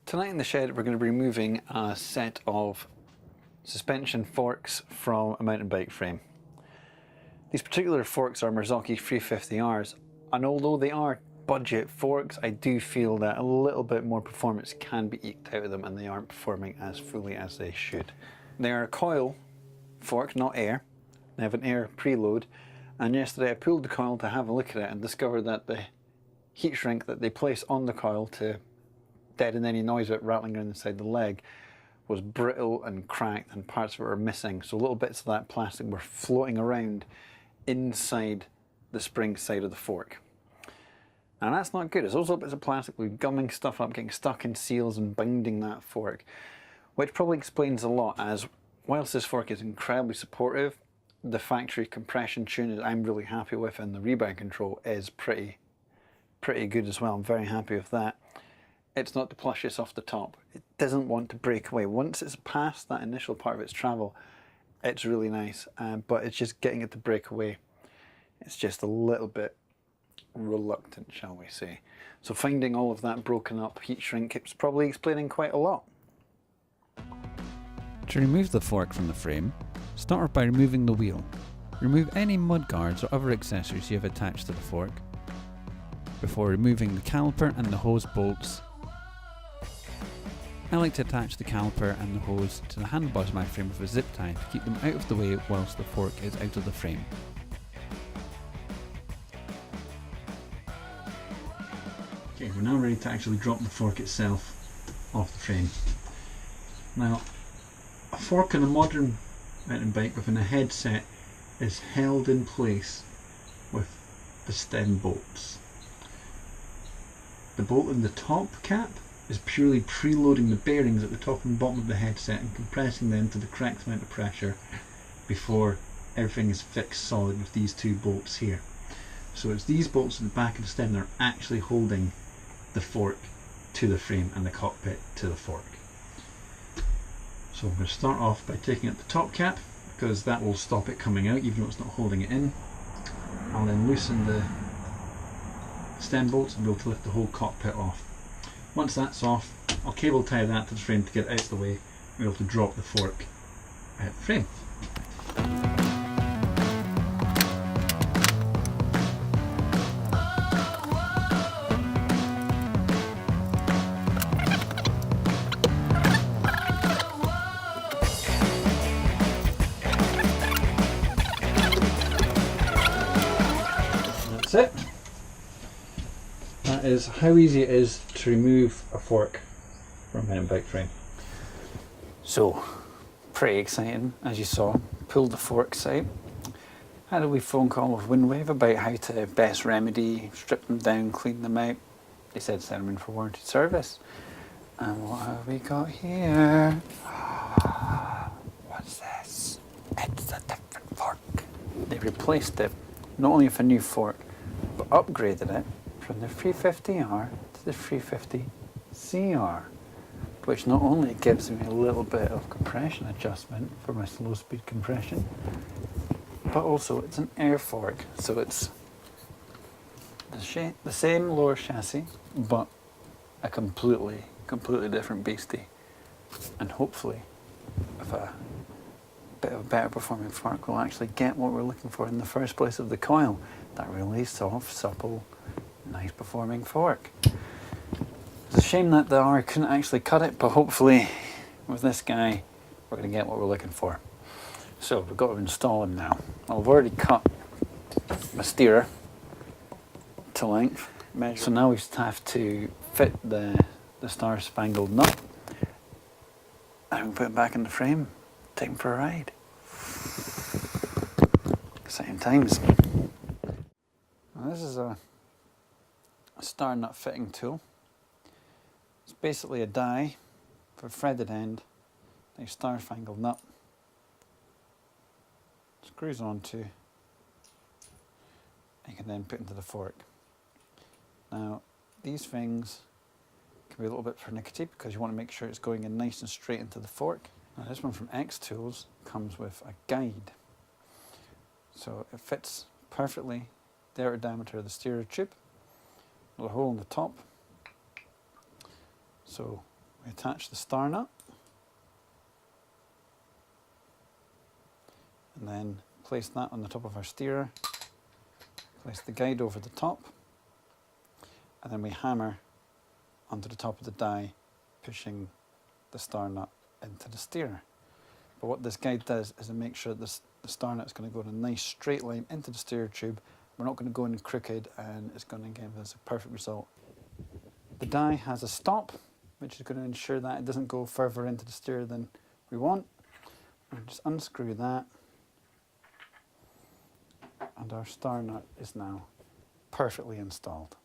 Tonight in the shed we're going to be removing a set of suspension forks from a mountain bike frame. These particular forks are Marzocchi 350Rs, and although they are budget forks, I do feel that a little bit more performance can be eked out of them and they aren't performing as fully as they should. They are a coil fork, not air. They have an air preload, and yesterday I pulled the coil to have a look at it and discovered that the heat shrink that they place on the coil to deaden any noise of it rattling around inside the leg was brittle and cracked, and parts of it were missing. So little bits of that plastic were floating around inside the spring side of the fork. And that's not good. It's those little bits of plastic with gumming stuff up, getting stuck in seals and binding that fork, which probably explains a lot, as whilst this fork is incredibly supportive, the factory compression tune I'm really happy with, and the rebound control is pretty good as well. I'm very happy with that. It's not the plushiest off the top. It doesn't want to break away. Once it's past that initial part of its travel, it's really nice, but it's just getting it to break away. It's just a little bit reluctant, shall we say. So finding all of that broken up heat shrink, it's probably explaining quite a lot. To remove the fork from the frame, start off by removing the wheel. Remove any mud guards or other accessories you have attached to the fork, before removing the caliper and the hose bolts. I like to attach the caliper and the hose to the handlebars of my frame with a zip tie to keep them out of the way whilst the fork is out of the frame. Okay, we're now ready to actually drop the fork itself off the frame. Now, a fork on a modern mountain bike within a headset is held in place with the stem bolts. The bolt in the top cap is purely preloading the bearings at the top and bottom of the headset and compressing them to the correct amount of pressure before everything is fixed solid with these two bolts here. So it's these bolts at the back of the stem that are actually holding the fork to the frame and the cockpit to the fork. So I'm going to start off by taking out the top cap, because that will stop it coming out even though it's not holding it in. I'll then loosen the stem bolts and be able to lift the whole cockpit off. Once that's off, I'll cable tie that to the frame to get it out of the way and be able to drop the fork out of the frame. That's it. That is how easy it is to remove a fork from a mountain bike frame. So, pretty exciting, as you saw. Pulled the forks out. Had a wee phone call with Windwave about how to best remedy, strip them down, clean them out. They said send them in for warranty service. And what have we got here? What's this? It's a different fork. They replaced it, not only with a new fork, but upgraded it from the 350R to the 350CR, which not only gives me a little bit of compression adjustment for my slow speed compression, but also it's an air fork, so it's the same lower chassis, but a completely different beastie, and hopefully with a bit of a better performing fork we'll actually get what we're looking for in the first place of the coil, that really soft, supple, nice performing fork. It's a shame that the R couldn't actually cut it, but hopefully with this guy we're going to get what we're looking for. So we've got to install him now. I've already cut my steerer to length, so now we just have to fit the star spangled nut and put it back in the frame, take him for a ride. Exciting times. Now this is a star nut fitting tool. It's basically a die for a threaded end, a star spangled nut. Screws onto, and you can then put into the fork. Now these things can be a little bit pernickety because you want to make sure it's going in nice and straight into the fork. Now this one from X Tools comes with a guide, so it fits perfectly the outer diameter of the steerer tube, with a hole in the top, so We attach the star nut and then place that on the top of our steerer, place the guide over the top, and then we hammer onto the top of the die, pushing the star nut into the steerer. But what this guide does is it makes sure that the star nut is going to go in a nice straight line into the steerer tube. We're not going to go in crooked, and it's going to give us a perfect result. The die has a stop, which is going to ensure that it doesn't go further into the steerer than we want. And just unscrew that, and our star nut is now perfectly installed.